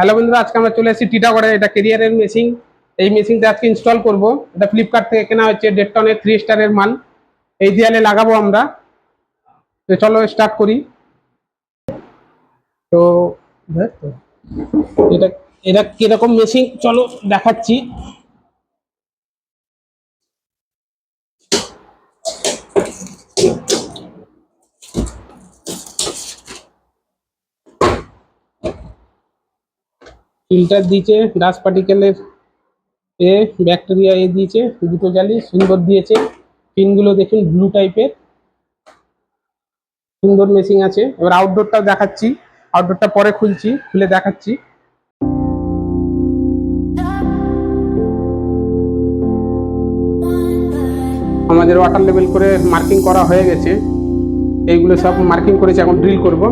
Hello বন্ধুরা, আজকে আমরা চলে এসেছি টিটাগড়ে। এটা কেরিয়ারের মেশিন। এই মেশিনটা আজকে ইনস্টল করব। এটা ফ্লিপকার্ট থেকে কেনা হচ্ছে, 1.5 টনের 3 স্টারের মাল। এই দেয়ালে লাগাবো আমরা। তো চলো স্টার্ট করি। তো এটা এটা কিরকম মেশিন চলো দেখাচ্ছি। ফিল্টার দিয়েছে, ডাস্ট পার্টিকেলের ব্যাকটেরিয়া দিয়েছে, দুটো জালি সুন্দর দিয়েছে। পিনগুলো দেখুন ব্লু টাইপের, সুন্দর মেশিন আছে। এবার আউটডোরটা দেখাচ্ছি। আউটডোরটা পরে খুলছি, খুলে দেখাচ্ছি। আমাদের ওয়াটার লেভেল করে মার্কিং করা হয়ে গেছে। এইগুলো সব মার্কিং করেছি, এখন ড্রিল করব।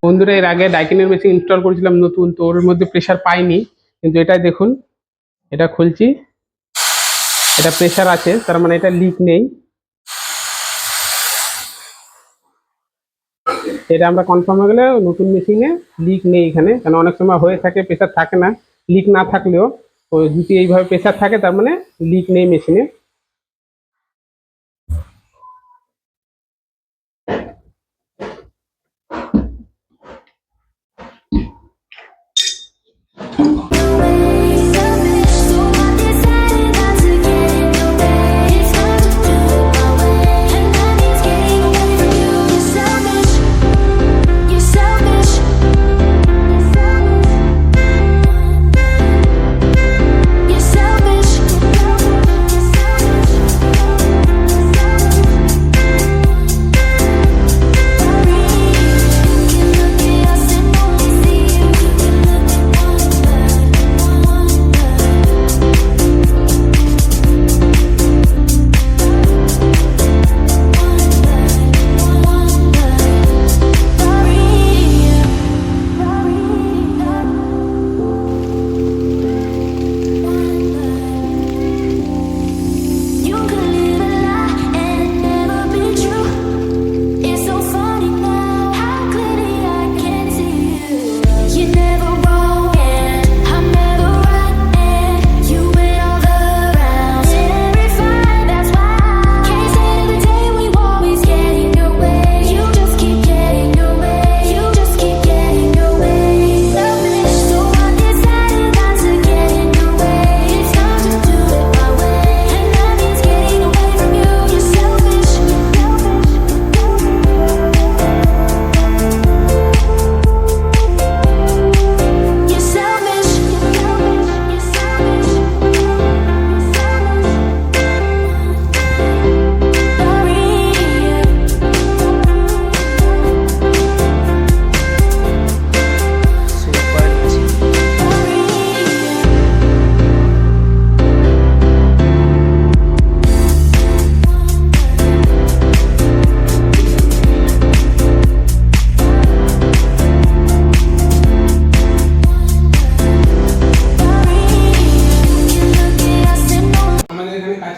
বন্ধুরা, এর আগে ডাইকিনের মেশিন ইনস্টল করেছিলাম নতুন, তো ওর মধ্যে প্রেশার পাইনি। কিন্তু এটাই দেখুন, এটা খুলছি, এটা প্রেশার আছে, তার মানে এটা লিক নেই। এটা আমরা কনফার্ম হয়ে গেলে নতুন মেশিনে লিক নেই এখানে। কারণ অনেক সময় হয়ে থাকে প্রেশার থাকে না। লিক না থাকলেও যদি এইভাবে প্রেশার থাকে, তার মানে লিক নেই মেশিনে।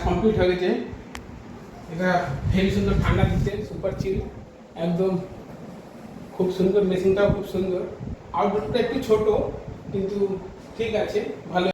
কমপ্লিট হয়ে গেছে। এটা হেভি সুন্দর ঠান্ডা দিচ্ছে, সুপার চিল একদম, খুব সুন্দর। মেশিনটাও খুব সুন্দর। আউটডোরটা একটু ছোট, কিন্তু ঠিক আছে, ভালো।